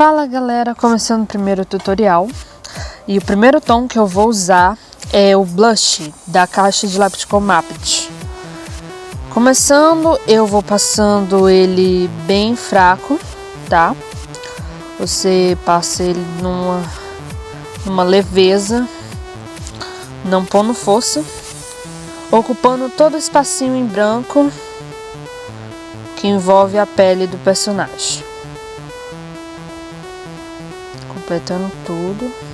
Fala galera, começando o primeiro tutorial. E o primeiro tom que eu vou usar é o Blush da caixa de lápis com Maped. Começando, eu vou passando ele bem fraco, tá? Você passa ele numa leveza, não pondo força, ocupando todo o espacinho em branco que envolve a pele do personagem. Completando tudo.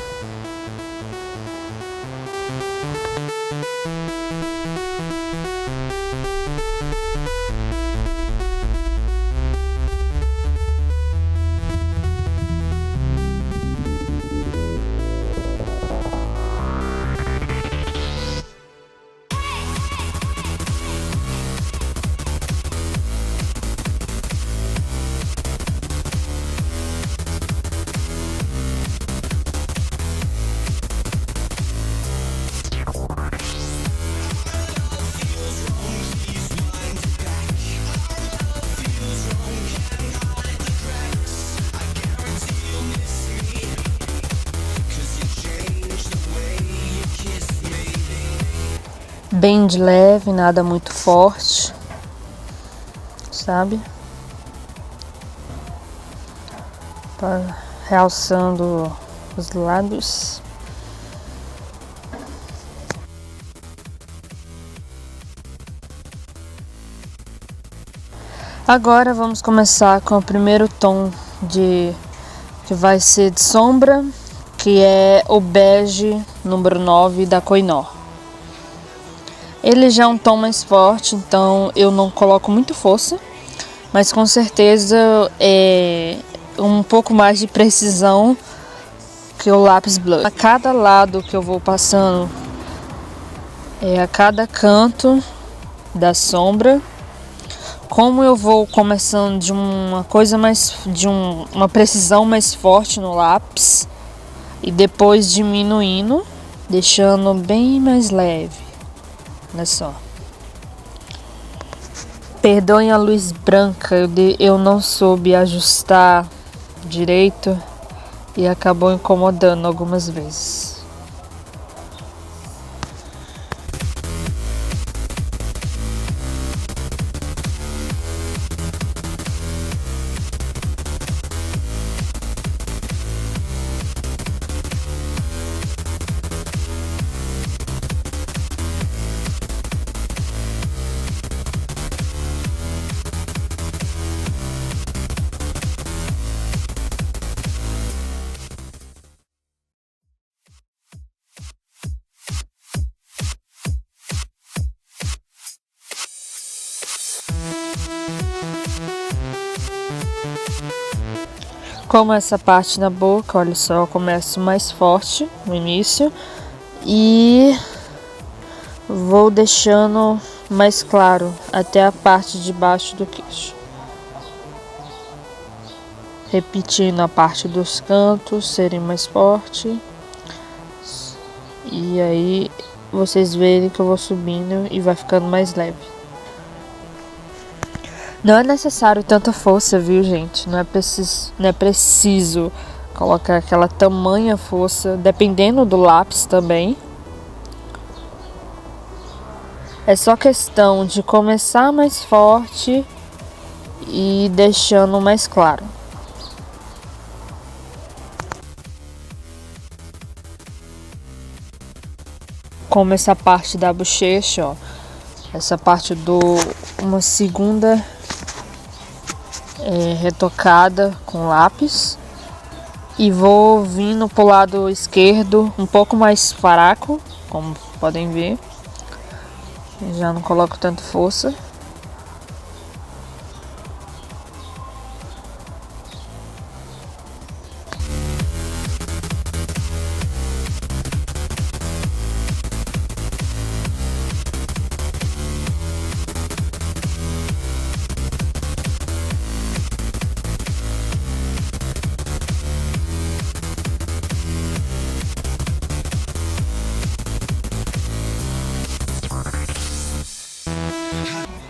Bem de leve, nada muito forte, sabe? Realçando os lábios. Agora vamos começar com o primeiro tom que vai ser de sombra, que é o bege número 9 da Kohinoor. Ele já é um tom mais forte, então eu não coloco muito força, mas com certeza é um pouco mais de precisão que o lápis blush. A cada lado que eu vou passando, a cada canto da sombra, como eu vou começando de uma precisão mais forte no lápis e depois diminuindo, deixando bem mais leve. Olha só. Perdoem a luz branca, eu não soube ajustar direito e acabou incomodando algumas vezes. Como essa parte na boca, olha só, eu começo mais forte no início e vou deixando mais claro até a parte de baixo do queixo. Repetindo a parte dos cantos serem mais forte. E aí vocês verem que eu vou subindo e vai ficando mais leve. Não é necessário tanta força, viu, gente? Não é preciso colocar aquela tamanha força, dependendo do lápis também. É só questão de começar mais forte e deixando mais claro. Como essa parte da bochecha, ó. Essa parte uma segunda retocada com lápis. E vou vindo pro lado esquerdo um pouco mais fraco, como podem ver. Já não coloco tanto força.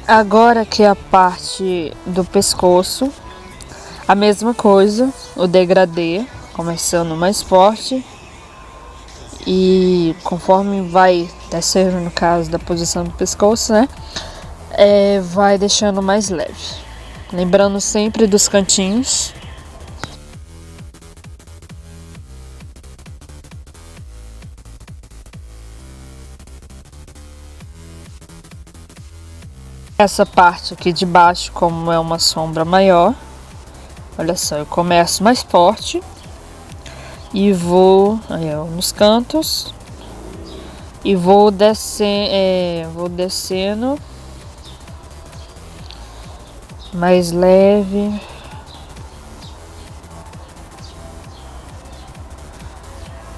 Agora que é a parte do pescoço, a mesma coisa, o degradê, começando mais forte. E conforme vai descendo, no caso da posição do pescoço, né? Vai deixando mais leve. Lembrando sempre dos cantinhos. Essa parte aqui de baixo, como é uma sombra maior, olha só, eu começo mais forte e vou aí, nos cantos e vou descendo mais leve.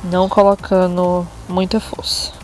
Não colocando muita força.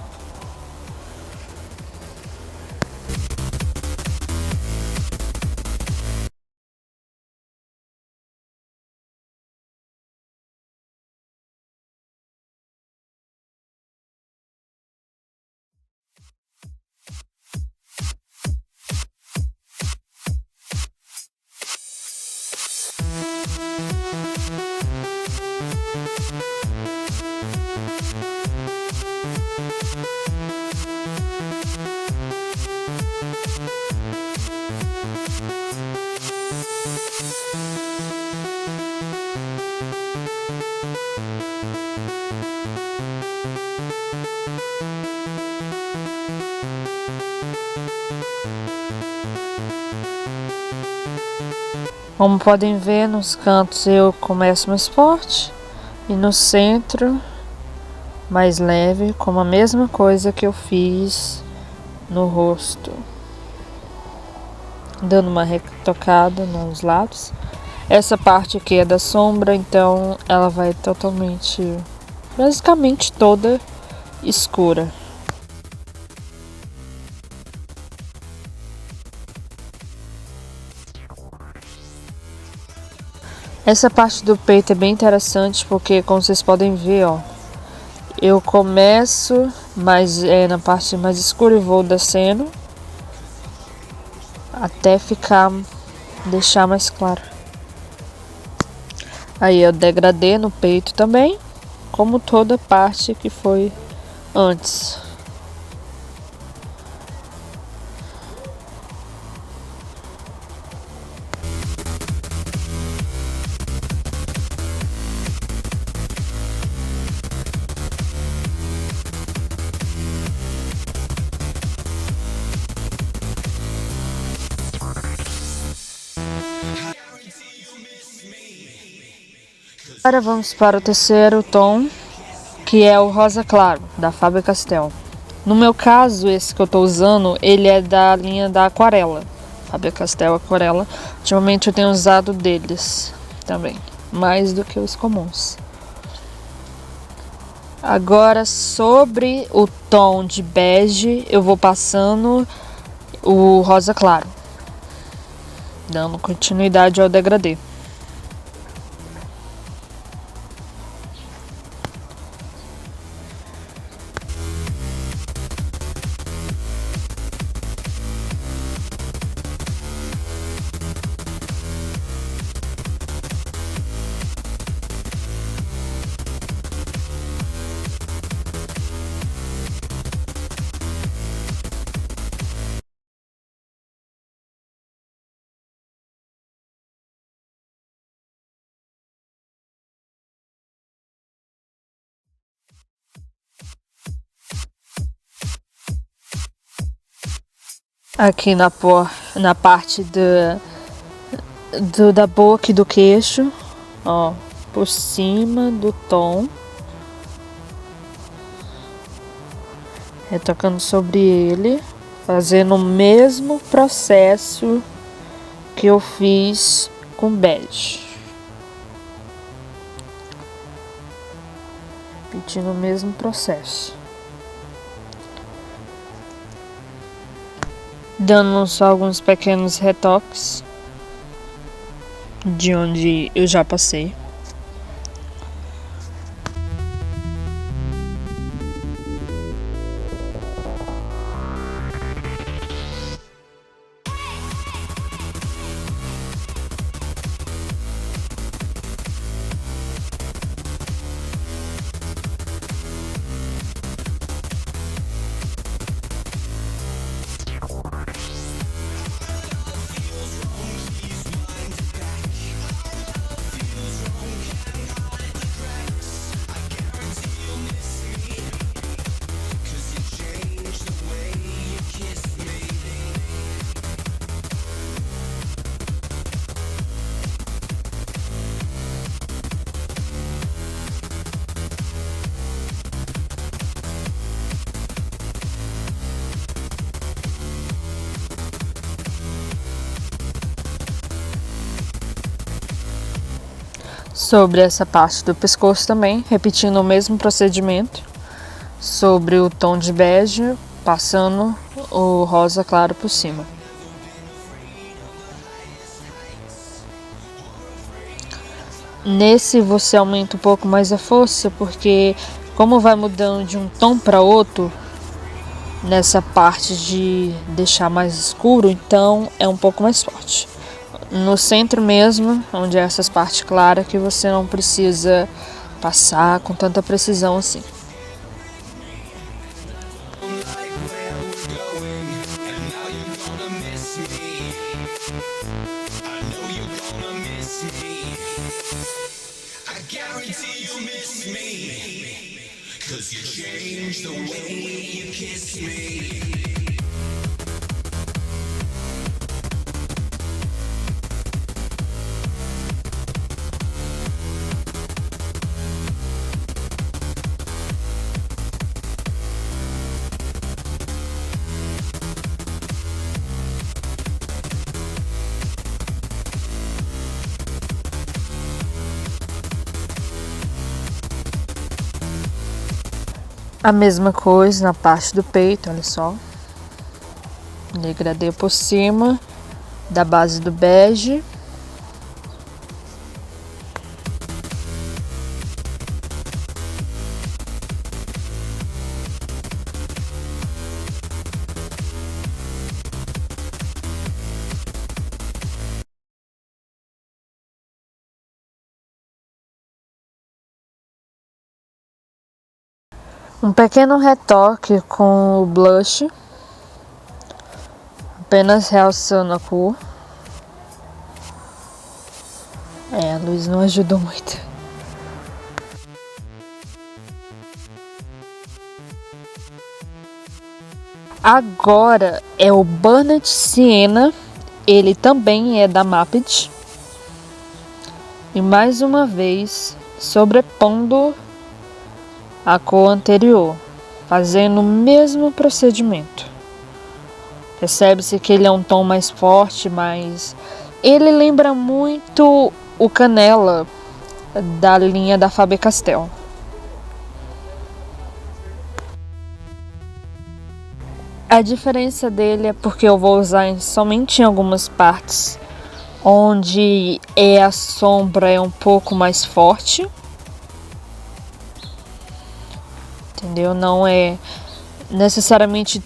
Como podem ver, nos cantos eu começo mais forte e no centro mais leve, como a mesma coisa que eu fiz no rosto, dando uma retocada nos lados. Essa parte aqui é da sombra, então ela vai totalmente, basicamente toda escura. Essa parte do peito é bem interessante porque, como vocês podem ver, ó, eu começo na parte mais escura e vou descendo até deixar mais claro. Aí eu degradê no peito também, como toda parte que foi antes. Agora vamos para o terceiro tom, que é o rosa claro, da Faber-Castell. No meu caso, esse que eu estou usando, ele é da linha da Aquarela, Faber-Castell Aquarela. Ultimamente eu tenho usado deles também, mais do que os comuns. Agora, sobre o tom de bege, eu vou passando o rosa claro, dando continuidade ao degradê. Aqui na parte da boca e do queixo, ó, por cima do tom, retocando sobre ele, fazendo o mesmo processo que eu fiz com bege, repetindo o mesmo processo, dando só alguns pequenos retoques de onde eu já passei. sobre essa parte do pescoço também, repetindo o mesmo procedimento sobre o tom de bege, passando o rosa claro por cima. Nesse você aumenta um pouco mais a força, porque como vai mudando de um tom para outro, nessa parte de deixar mais escuro, então é um pouco mais forte. No centro mesmo, onde é essas partes claras, que você não precisa passar com tanta precisão assim. A mesma coisa na parte do peito, olha só. Degradê por cima da base do bege. Um pequeno retoque com o blush, apenas realçando a cor. A luz não ajudou muito. Agora é o Burnt Sienna, ele também é da Maped. E mais uma vez, sobrepondo a cor anterior, fazendo o mesmo procedimento. Percebe-se que ele é um tom mais forte, mas ele lembra muito o Canela da linha da Faber-Castell. A diferença dele é porque eu vou usar somente em algumas partes onde a sombra é um pouco mais forte. Entendeu? Não é necessariamente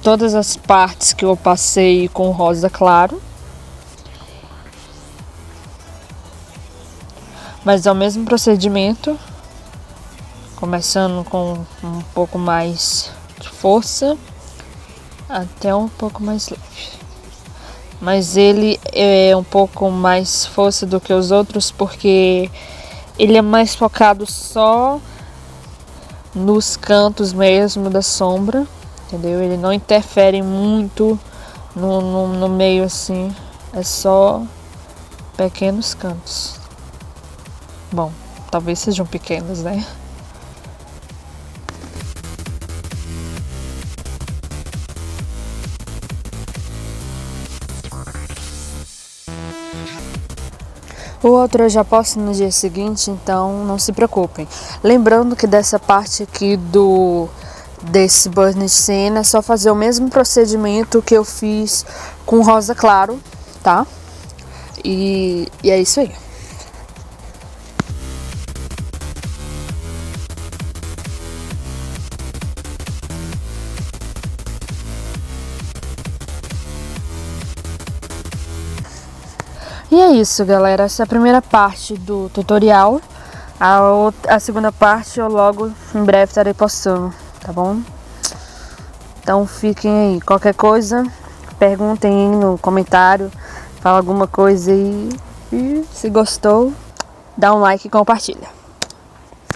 todas as partes que eu passei com rosa claro. Mas é o mesmo procedimento. Começando com um pouco mais de força até um pouco mais leve. Mas ele é um pouco mais força do que os outros porque ele é mais focado só nos cantos mesmo da sombra, entendeu? Ele não interfere muito no meio assim, é só pequenos cantos. Bom, talvez sejam pequenos, né? O outro eu já posto no dia seguinte, então não se preocupem. Lembrando que dessa parte aqui desse Burnt Sienna é só fazer o mesmo procedimento que eu fiz com rosa claro, tá? E é isso aí. E é isso, galera. Essa é a primeira parte do tutorial. A segunda parte eu logo em breve estarei postando, tá bom? Então fiquem aí. Qualquer coisa, perguntem aí no comentário, fala alguma coisa aí. E se gostou, dá um like e compartilha.